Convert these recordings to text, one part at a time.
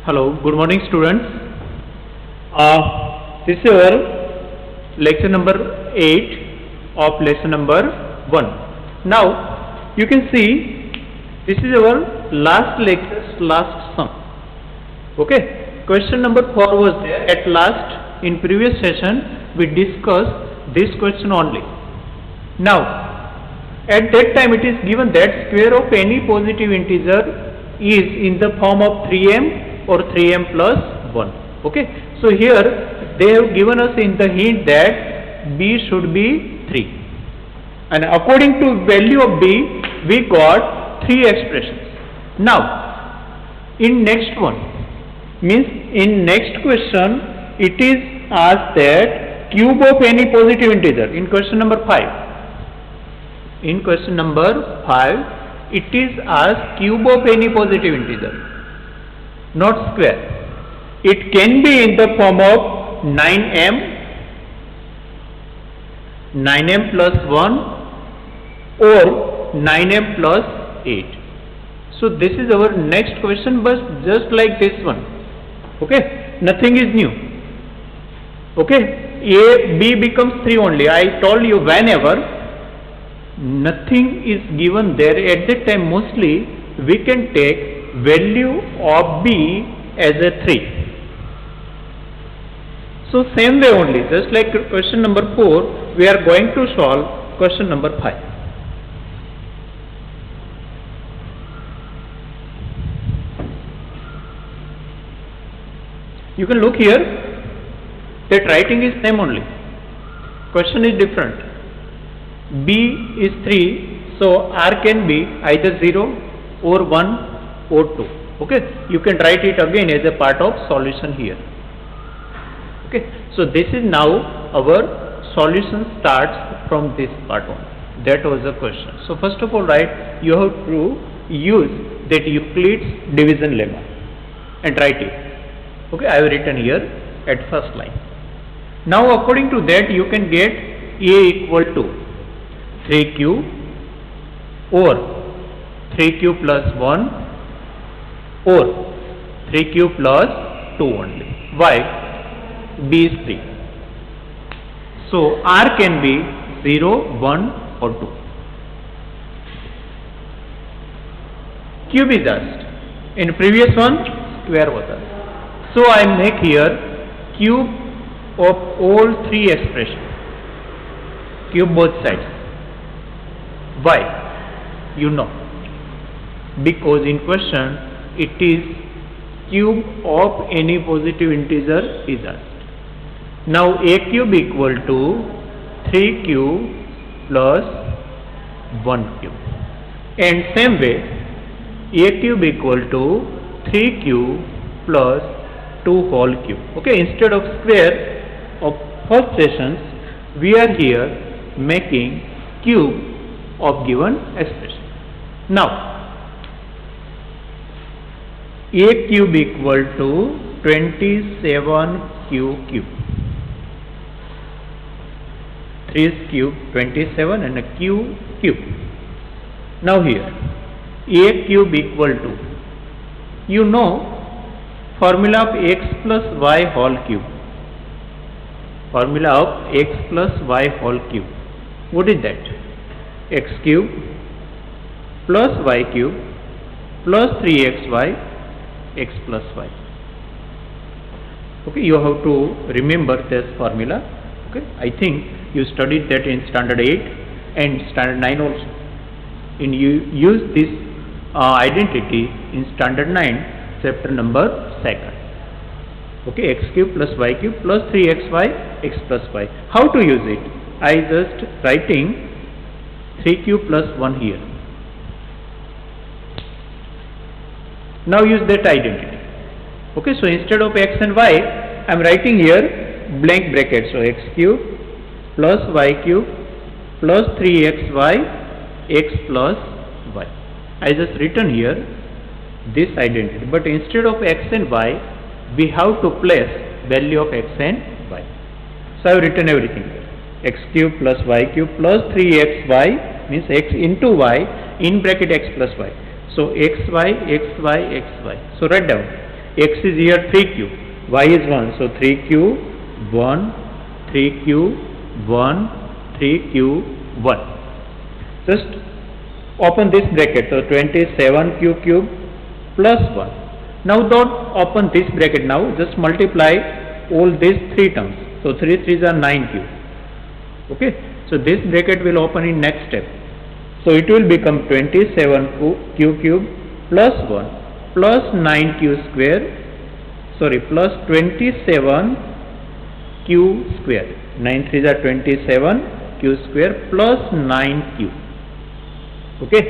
Hello, good morning students. This is our lecture number 8 of lesson number 1. Now you can see this is our last lecture, last sum. Okay, question number 4 was there. At last in previous session we discussed this question only. Now at that time it is given that square of any positive integer is in the form of 3m or 3m plus 1. Okay, so here they have given us in the hint that b should be 3, and according to value of b we got 3 expressions. Now in next one, means in next question it is asked that cube of any positive integer in question number 5. In question number 5 it is asked cube of any positive integer, not square. It can be in the form of 9m plus 1 or 9m plus 8. So this is our next question, but just like this one. Okay, nothing is new. Okay, b becomes 3 only. I told you whenever nothing is given there, at that time mostly we can take value of b as a 3. So same way only, just like question number 4, we are going to solve question number 5. You can look here that writing is same only, question is different. B is 3, so R can be either 0 or 1 or 2. Okay, you can write it again as a part of solution here. Okay, so this is now our solution starts from this part on. That was the question. So first of all, right, you have to use that Euclid's division lemma and write it. Okay, I have written here at first line. Now according to that you can get A equal to 3q or 3q plus 1 or 3q plus 2 only. Why? B is 3. So R can be 0, 1 or 2. Cube is asked. In previous one square was asked. So I make here cube of all 3 expressions. Cube both sides. Why? You know. Because in question it is cube of any positive integer is asked. Now a cube equal to 3q plus 1 cube, and same way a cube equal to 3q plus 2 whole cube. Okay, instead of square of first sessions we are here making cube of given expression. Now a cube equal to 27q cube. 3 is cube 27 and a q cube. Now here a cube equal to, you know formula of x plus y whole cube. Formula of x plus y whole cube. What is that? X cube plus y cube plus 3xy x plus y. Okay, you have to remember this formula. Okay, I think you studied that in standard 8 and standard 9 also. And you use this identity in standard 9 chapter number 2. Okay, x cube plus y cube plus 3xy x plus y. How to use it? I just writing 3q plus 1 here. Now use that identity. Okay, so instead of x and y I am writing here blank bracket. So x cube plus y cube plus 3xy x plus y. I just written here this identity, but instead of x and y we have to place value of x and y. So I have written everything here. X cube plus y cube plus 3xy means x into y in bracket x plus y. So xy, xy, xy. So write down x is here 3 cube, y is 1, so 3 cube 1, 3 cube 1, 3 cube 1. Just open this bracket, so 27 cube plus 1. Now don't open this bracket now, just multiply all these 3 terms. So 3 3s are 9 cube. Okay, so this bracket will open in next step. So it will become 27 cube plus 1 plus 9 q square, sorry, plus 27 q square. 9 3s are 27 q square plus 9q. Okay,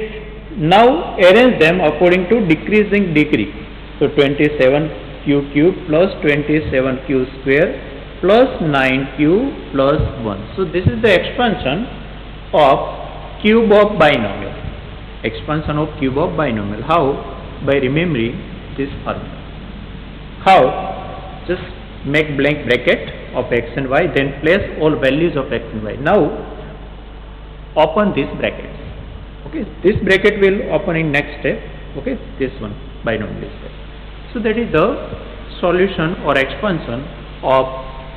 now arrange them according to decreasing degree. So 27 q cube plus 27 q square plus 9q plus 1. So this is the expansion of cube of binomial. Expansion of cube of binomial. How? By remembering this formula. How? Just make blank bracket of x and y, then place all values of x and y. Now open this bracket. Okay, this bracket will open in next step. Okay, this one, binomial step. So that is the solution or expansion of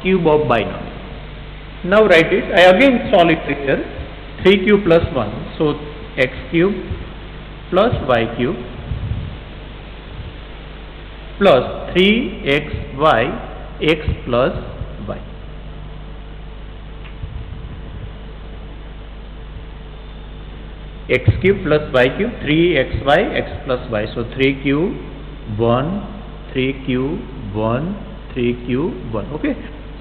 cube of binomial. Now write it. I again solve it here. 3q plus 1. So x cube plus y cube plus 3xy x plus y. X cube plus y cube, 3xy x plus y. So 3 cube 1, 3 cube 1, 3 cube 1. Okay,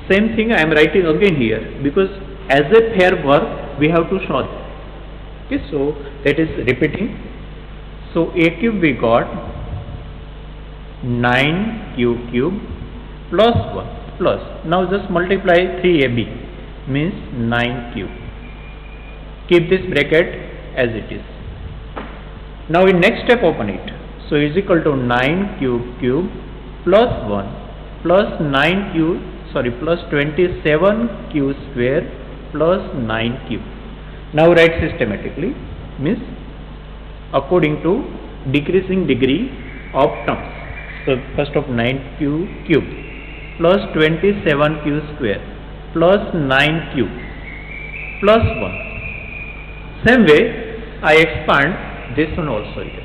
same thing I am writing again here, because as a pair work we have to solve. Okay, so that is repeating. So a cube we got 9q cube plus 1 plus, now just multiply 3ab means 9 cube. Keep this bracket as it is. Now in next step open it. So is equal to 9 cube plus 1 plus plus 27 q square plus 9 cube. Now write systematically, means according to decreasing degree of terms. So first of 9 cube plus 27 q square plus 9 cube plus 1. Same way I expand this one also here.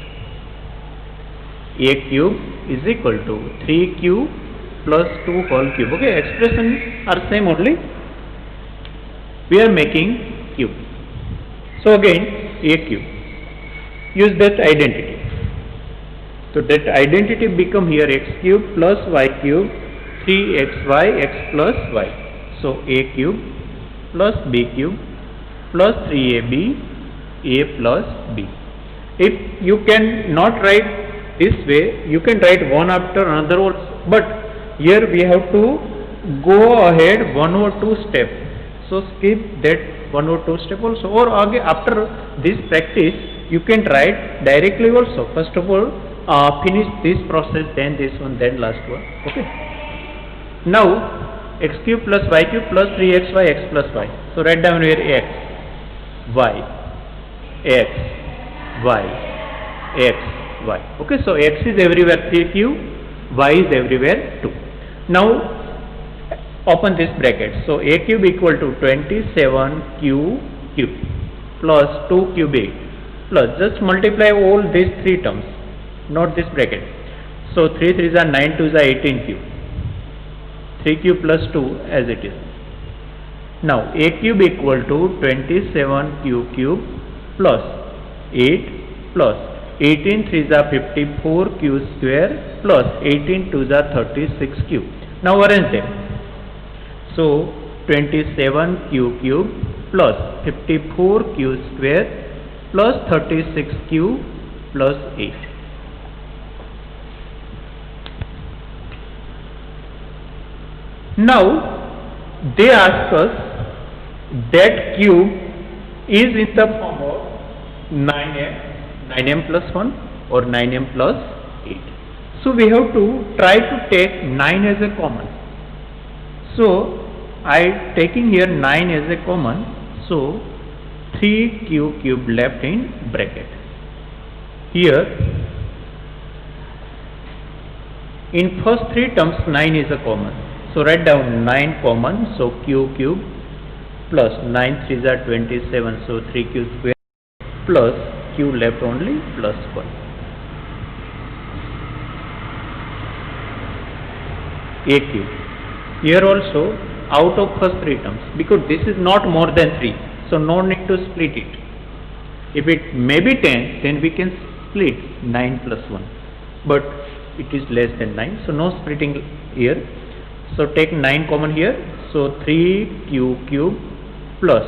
A cube is equal to 3q plus 2 whole cube. Okay, expressions are same only. We are making cube. So again a cube. Use that identity. So that identity become here x cube plus y cube 3xy x plus y. So a cube plus b cube plus 3ab a plus b. If you can not write this way, you can write one after another also, but here we have to go ahead one or two step. So skip that one or two step also, or again after this practice you can write directly also. First of all finish this process, then this one, then last one. Okay. Now x cube plus y cube plus 3xy x plus y. So write down here x, y, x, y, x, y. Okay, so x is everywhere 3q, y is everywhere 2. Now open this bracket. So a cube equal to 27q cube plus 2 cube 8 plus, just multiply all these 3 terms, not this bracket. So 3 3s are 9, 2s are 18 cube. 3 cube plus 2 as it is. Now a cube equal to 27q cube plus 8 plus 18 3s are 54 q square plus 18 2s are 36 cube. Now arrange them. So 27 q cube plus 54 q square plus 36 q plus 8. Now they ask us that cube is in the form of 9m plus 1 or 9m plus 8. So we have to try to take 9 as a common. So I taking here 9 as a common, so 3q cube left in bracket. Here In first three terms 9 is a common. So write down 9 common, so q cube plus 9 3s are 27, so 3q square plus q left only plus 1. A cube. Here also out of first three terms, because this is not more than 3, so no need to split it. If it may be 10, then we can split 9 plus 1, but it is less than 9, so no splitting here. So take 9 common here, so 3q cube plus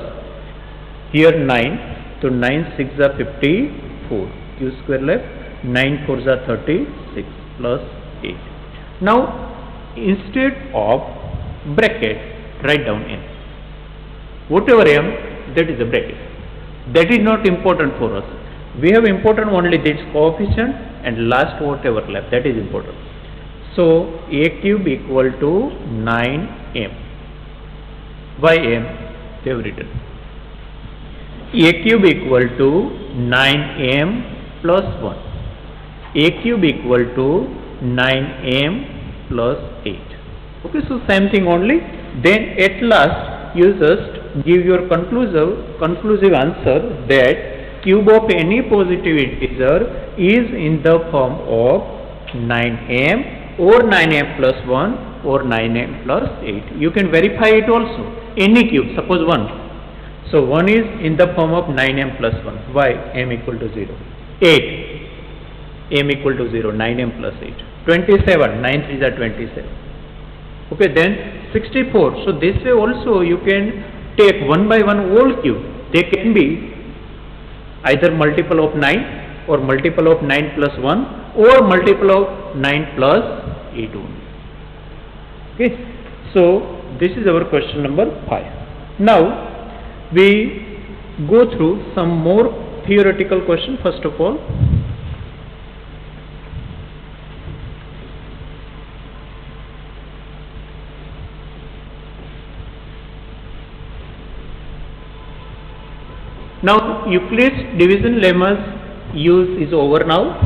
here 9, so 9 6 are 54, q square left, 9 4s are 36 plus 8. Now instead of bracket, write down n. Whatever m, that is a bracket. That is not important for us. We have important only this coefficient and last whatever left, that is important. So a cube equal to 9m. Why m? They have written. A cube equal to 9m plus 1. A cube equal to 9m plus 8. Okay, so same thing only. Then at last you just give your conclusive answer that cube of any positive integer is in the form of 9m or 9m plus 1 or 9m plus 8. You can verify it also. Any cube, suppose 1. So 1 is in the form of 9m plus 1. Why? M equal to 0. 8. M equal to 0. 9m plus 8. 27. 9 3s are 27. Okay, then 64. So this way also you can take 1 by 1 whole cube. They can be either multiple of 9 or multiple of 9 plus 1 or multiple of 9 plus 8 only. Okay, so this is our question number 5. Now we go through some more theoretical question. First of all, now Euclid's division lemma's use is over now.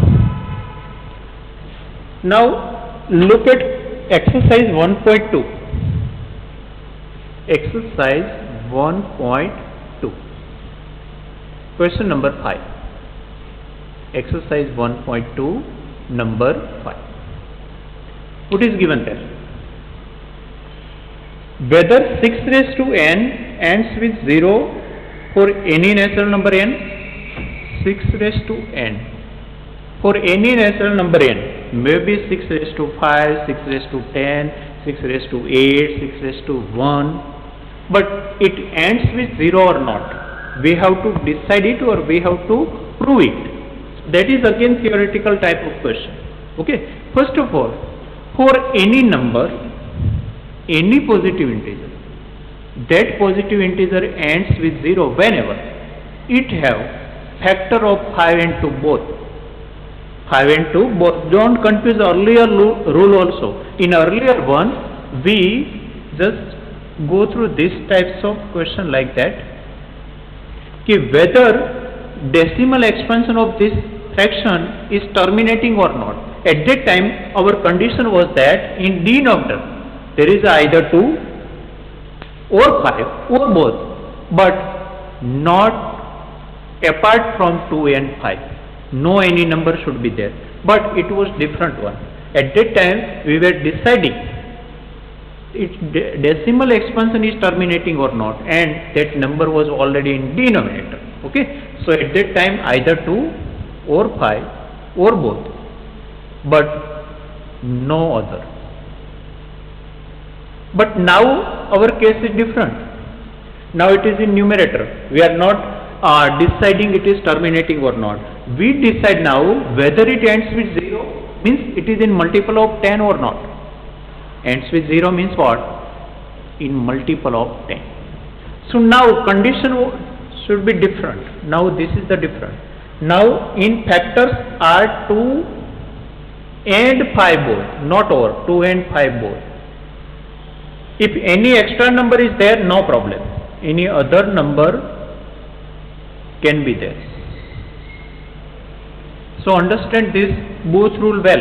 Now look at exercise 1.2. Exercise 1.2. Question number 5. Exercise 1.2 number 5. What is given there? Whether 6 raised to n ends with 0 for any natural number n. 6 raised to n for any natural number n, maybe 6 raised to 5, 6 raised to 10, 6 raised to 8, 6 raised to 1, but it ends with 0 or not. We have to decide it or we have to prove it. That is again theoretical type of question. Okay, first of all, for any number, any positive integer, that positive integer ends with 0 whenever it have factor of 5 and 2 both. 5 and 2 both. Don't confuse earlier rule also. In earlier one, we just go through these types of question like that, whether decimal expansion of this fraction is terminating or not. At that time, our condition was that in denominator there is either 2 or 5 or both, but not apart from 2 and 5. No any number should be there, but it was different one. At that time we were deciding its decimal expansion is terminating or not, and that number was already in denominator. Okay, so at that time either 2 or 5 or both, but no other. But now our case is different. Now it is in numerator. We are not deciding it is terminating or not. We decide now whether it ends with 0 means it is in multiple of 10 or not. Ends with 0 means what? In multiple of 10. So now condition should be different. Now this is the difference. Now in factors are 2 and 5 both, not over, 2 and 5 both. If any extra number is there, no problem. Any other number can be there. So understand this both rule well.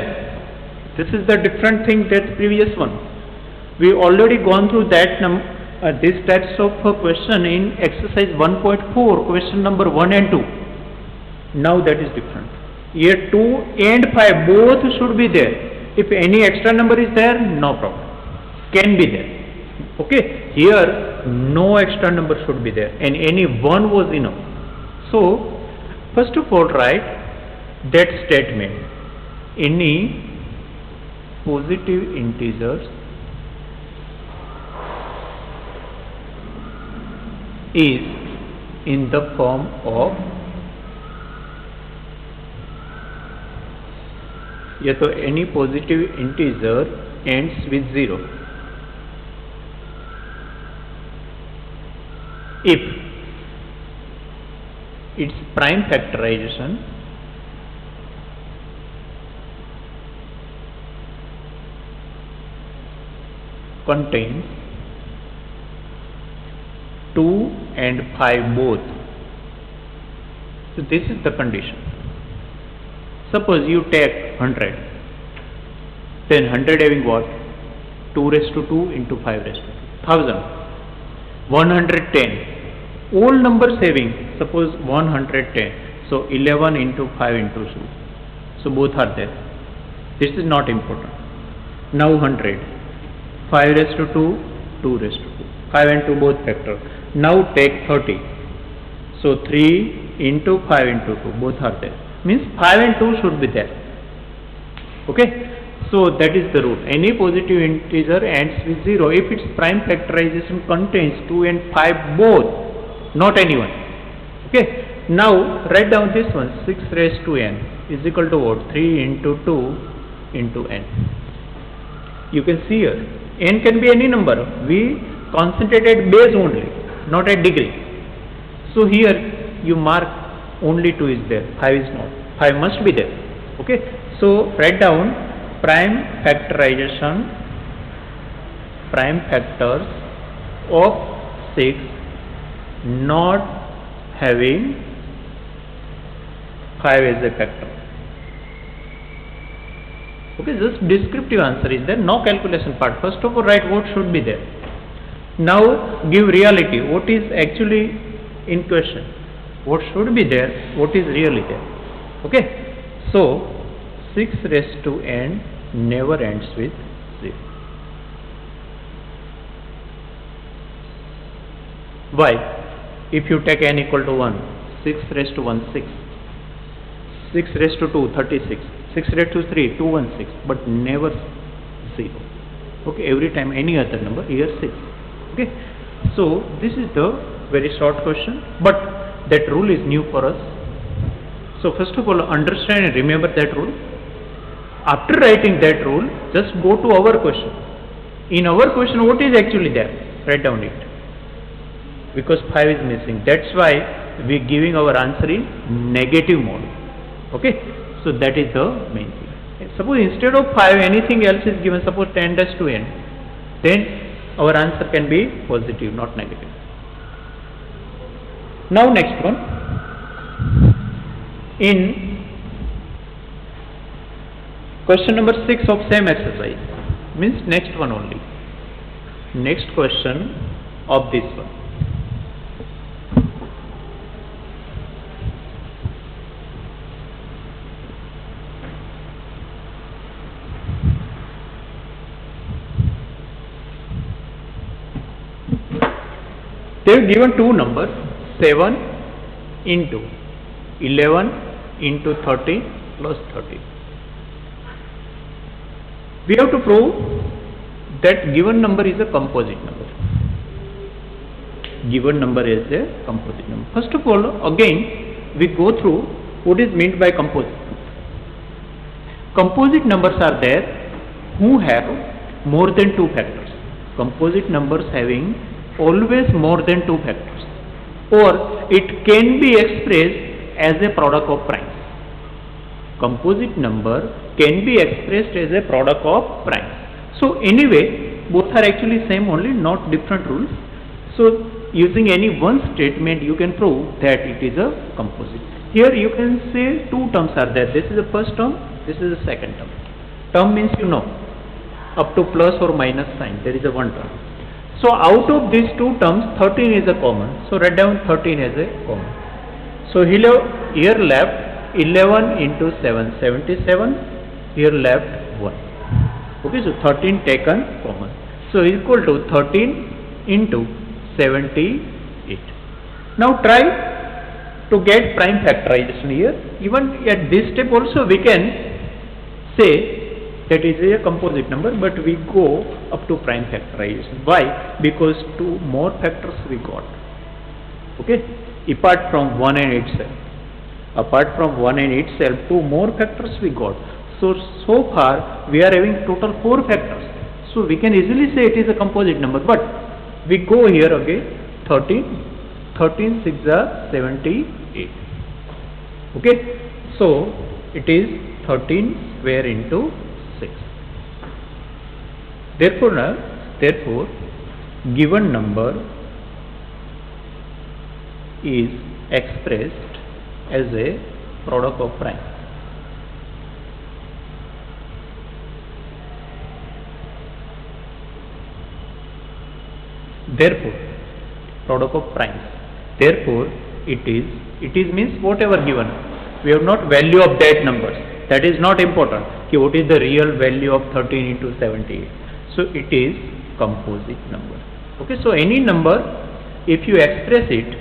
This is the different thing that previous one. We already gone through that these types of question in exercise 1.4, question number 1 and 2. Now that is different. Here 2 and 5 both should be there. If any extra number is there, no problem. Can be there. Okay. Here no extra number should be there and any one was enough. So first of all write that statement. Any positive integers is in the form of, या तो any positive integer ends with 0 if its prime factorization contains 2 and 5 both. So this is the condition. Suppose you take 100, then 100 having what? 2 raised to 2 into 5 raised to 2, 1000. 110. All numbers having, suppose 110. So 11 into 5 into 2. So both are there. This is not important. Now 100. 5 raised to 2, 2 raised to 2. 5 and 2 both factor. Now take 30. So 3 into 5 into 2 both are there. Means 5 and 2 should be there. Okay. So that is the rule. Any positive integer ends with 0 if its prime factorization contains 2 and 5 both, not any one. Okay. Now write down this one. 6 raised to n is equal to what? 3 into 2 into n. You can see here n can be any number. We concentrate at base only, not at degree. So here you mark only 2 is there, 5 is not. 5 must be there. Okay. So write down prime factorization, prime factors of 6 not having 5 as a factor. Okay, just descriptive answer is there, no calculation part. First of all write what should be there. Now give reality, what is actually in question. What should be there, what is really there. Okay, so 6 raised to n never ends with 0. Why? If you take n equal to 1, 6 raised to 1, 6. 6 raised to 2, 36. 6 raised to 3, 216, but never 0. Okay, every time any other number, here 6. Okay, so this is the very short question, but that rule is new for us. So first of all understand and remember that rule. After writing that rule, just go to our question. In our question what is actually there? Write down it. Because 5 is missing. That's why we are giving our answer in negative mode. Okay, so that is the main thing. Suppose instead of 5 anything else is given, suppose 10 dash to n, then our answer can be positive, not negative. Now next one. In question number 6 of same exercise, means next one only. Next question of this one. They have given two numbers, 7 into 11 into 30 plus 30. We have to prove that given number is a composite number. Given number is a composite number. First of all, again we go through what is meant by composite. Composite numbers are there who have more than 2 factors. Composite numbers having always more than 2 factors, or it can be expressed as a product of primes. Composite number can be expressed as a product of primes. So anyway, both are actually same only, not different rules. So using any one statement you can prove that it is a composite. Here you can say two terms are there. This is the first term, this is the second term. term means you know, up to plus or minus sign, there is a one term. So out of these two terms, 13 is a common. So write down 13 as a common. So here left 11 into 7, 77. Here left 1. Okay, so 13 taken common. So equal to 13 into 78. Now try to get prime factorization here. Even at this step also we can say that is a composite number, but we go up to prime factorization. Why? Because two more factors we got. Okay, apart from 1 and itself. Apart from 1 and itself, two more factors we got. So far we are having total 4 factors. So we can easily say it is a composite number, but we go here again 13 6 are 78. Okay, so it is 13 square into 6. Therefore, given number is expressed as a product of prime. Therefore, product of primes. Therefore, it is means whatever given. We have not value of that numbers. That is not important. Okay, what is the real value of 13 into 78? So it is composite number. Okay, so any number, if you express it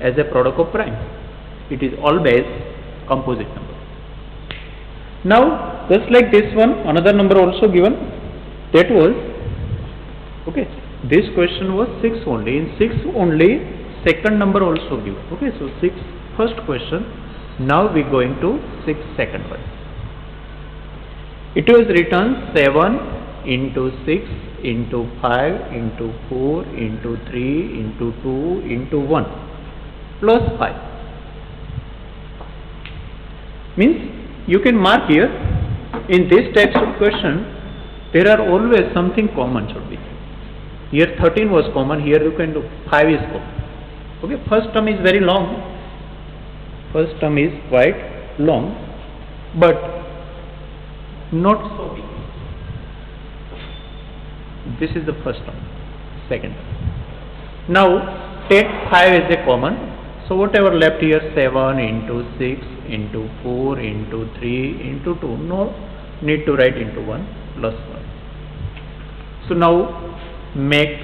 as a product of prime, it is always composite number. Now, just like this one, another number also given. That was, okay, this question was 6 only. In 6 only, second number also given. Okay, so 6 first question. Now we going to 6 second one. It was written 7 into 6 into 5 into 4 into 3 into 2 into 1 plus 5. Means you can mark here, in this types of question, there are always something common should be. Here 13 was common, here you can do 5 is common. Okay, first term is very long. First term is quite long, but not so big. This is the first term, second term. Now take 5 as a common. So whatever left here, 7 into 6 into 4 into 3 into 2, no need to write into 1 plus 1. So now make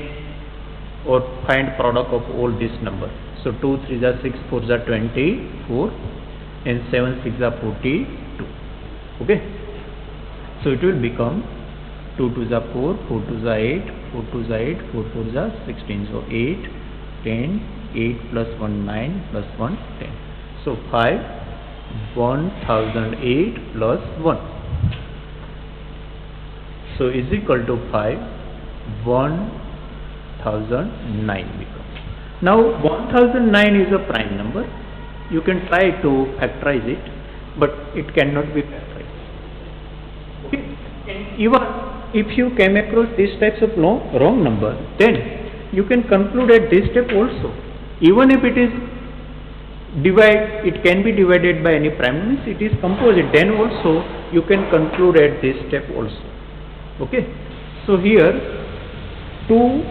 or find product of all these numbers. So 2 3 are 6, 4 are 24 and 7 6 are 42. Okay. So it will become 2 2 are 4, 4 2 are 8, 4 2 are 8, 4 4 are 16. So 8, 10, 8 plus 1 9 plus 1 10. So 5 1008 plus 1. So is equal to 5 1009 becomes. Now 1009 is a prime number. You can try to factorize it, but it cannot be factorized. Okay. And even if you came across these types of wrong number, then you can conclude at this step also. Even if it is it can be divided by any prime, means it is composite, then also you can conclude at this step also. Okay. So here two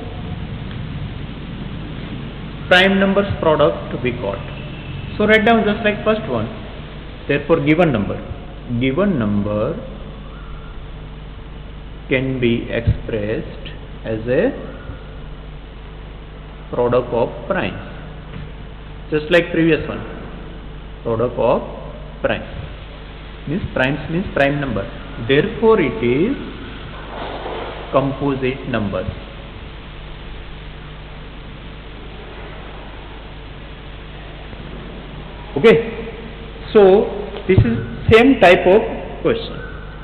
prime numbers product we got. So write down just like first one. Therefore given number can be expressed as a product of primes. Just like previous one, product of primes means prime number. Therefore it is composite number. Okay, so this is same type of question.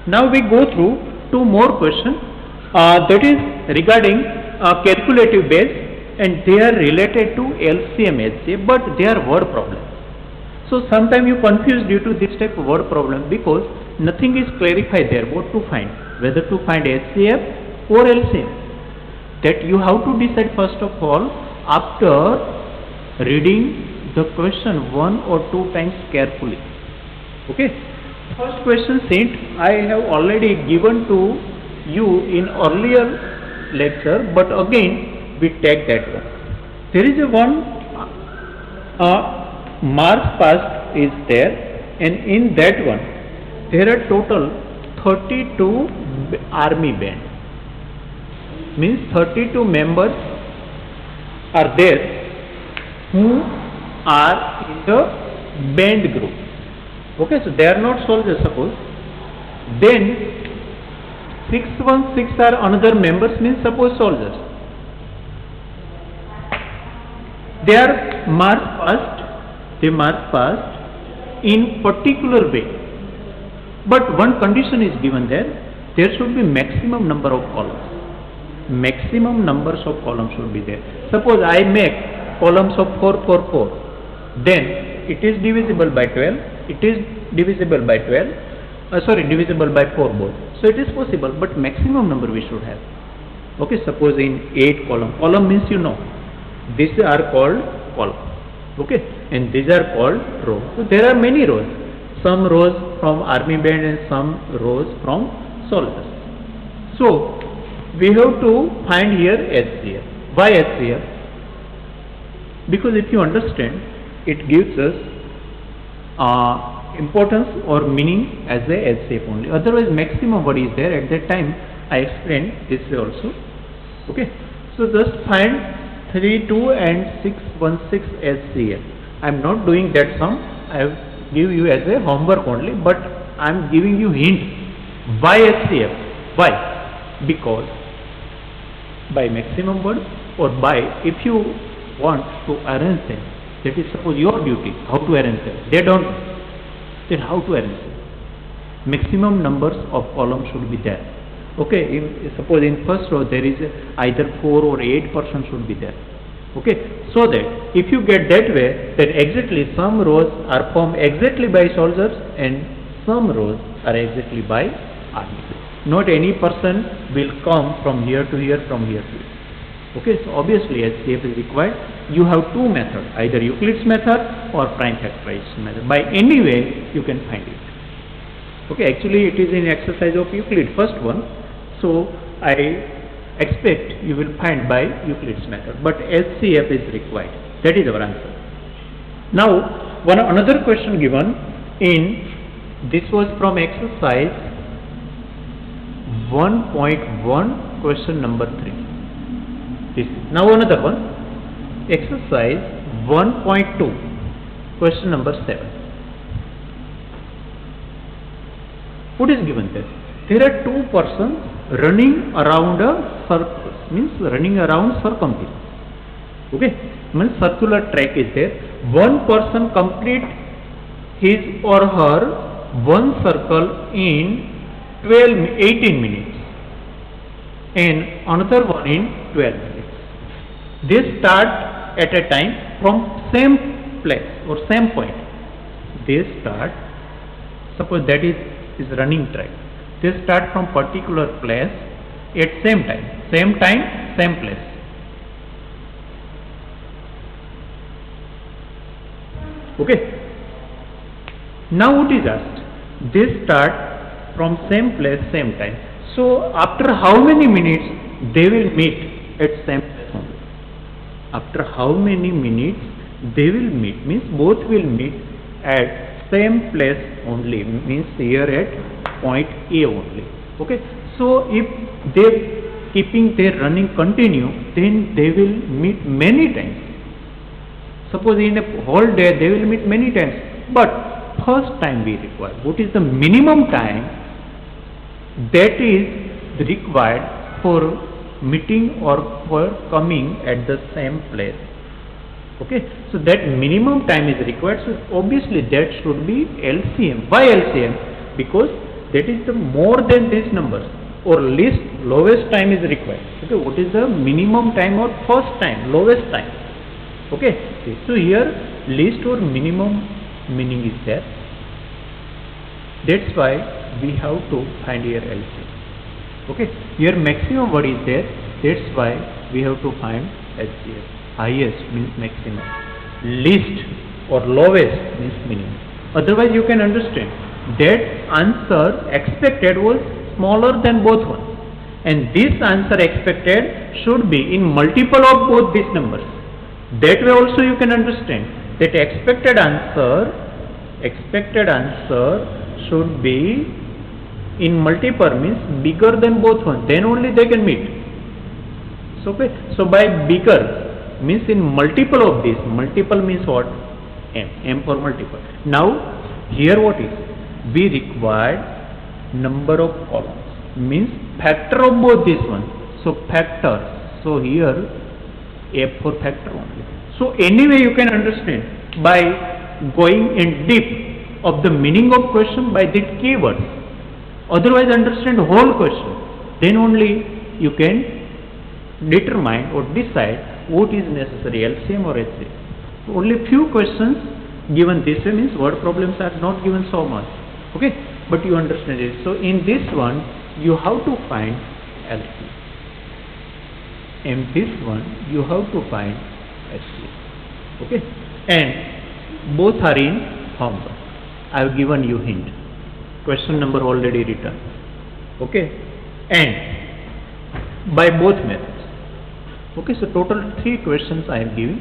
Now we go through two more questions that is regarding calculative base, and they are related to LCM HCF, but they are word problem. So sometimes you confuse due to this type of word problem, because nothing is clarified there what to find, whether to find HCF or LCM. That you have to decide first of all after reading the question 1 or 2 times carefully. Okay. First question set I have already given to you in earlier lecture, but again we take that one. There is a one march past is there, and in that one there are total 32 army band, means 32 members are there who are in the band group. Okay, so they are not soldiers, suppose. Then 616 are another members, means suppose soldiers. They are march past in particular way. But one condition is given there should be maximum number of columns. Maximum numbers of columns should be there. Suppose I make columns of 4, 4, 4. Then it is divisible by 12. It is divisible by 12. Divisible by 4 both. So it is possible, but maximum number we should have. Okay, suppose in 8 column. Column means these are called column. Okay, and these are called rows. So there are many rows. Some rows from army band and some rows from soldiers. So we have to find here HCF. Why HCF? Because if you understand, it gives us importance or meaning as a HCF only. Otherwise, maximum what is there at that time, I explained this way also. Okay, so just find 32 and 616 HCF. I am not doing that sum. I have give you as a homework only, but I am giving you hint. Why HCF? Why? Because by maximum word, or by, if you want to arrange them, that is suppose your duty, how to arrange them. They don't, then how to arrange them? Maximum numbers of columns should be there. Okay, suppose in first row there is either 4 or 8 person should be there. Okay, so that if you get that way, then exactly some rows are formed exactly by soldiers and some rows are exactly by army. Not any person will come from here to here, from here to here. Okay, so obviously HCF is required. You have two methods, either Euclid's method or prime factorization method. By any way you can find it. Okay, actually it is in exercise of Euclid, first one. So I expect you will find by Euclid's method, but HCF is required. That is our answer. Now, another question given in, this was from exercise 1.1, question number 3. Now another one, exercise 1.2, question number 7. What is given there? There are two persons running around a circle, means running around circumference. Okay, means circular track is there. One person complete his or her one circle in 18 minutes and another one in 12 minutes. They start at a time from same place or same point. They start, suppose that is running track. They start from particular place at same time, same place. Okay. Now what is asked? They start from same place, same time. So after how many minutes they will meet at same place only? After how many minutes they will meet? Means both will meet at same place only. Means here at point A only. Okay. So if they keeping their running continue, then they will meet many times. Suppose in a whole day they will meet many times. But first time we require. What is the minimum time that is required for meeting or for coming at the same place? Okay, so that minimum time is required. So obviously that should be LCM. Why LCM? Because that is the more than these numbers, or least lowest time is required. Okay, what is the minimum time or first time, lowest time? Okay, so here least or minimum meaning is there. That's why we have to find here LCM. Okay, here maximum what is there, that's why we have to find HCF. Highest means maximum, least or lowest means minimum. Otherwise you can understand, that answer expected was smaller than both ones. And this answer expected should be in multiple of both these numbers. That way also you can understand that expected answer should be in multiple means bigger than both ones. Then only they can meet. So, okay. So by bigger means in multiple of these. Multiple means what? M for multiple. Now here what is? We required number of columns. Means factor of both these ones. So factor. So here F for factor only. So anyway you can understand by going in deep of the meaning of question by that keyword. Otherwise understand whole question. Then only you can determine or decide what is necessary, LCM or HCF. Only few questions given this way means word problems are not given so much. Okay, but you understand it. So in this one you have to find LCM. In this one you have to find HCF. Okay, and both are in homework. I have given you hint. Question number already written. Okay, and by both methods. Okay, so total 3 questions I am giving.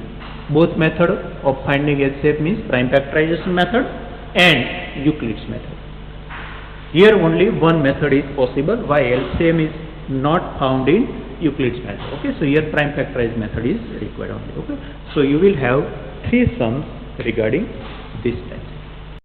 Both method of finding HCF means prime factorization method and Euclid's method. Here only one method is possible, why LCM is not found in Euclid's method. Okay, so here prime factorized method is required only. Okay, so you will have 3 sums regarding this type.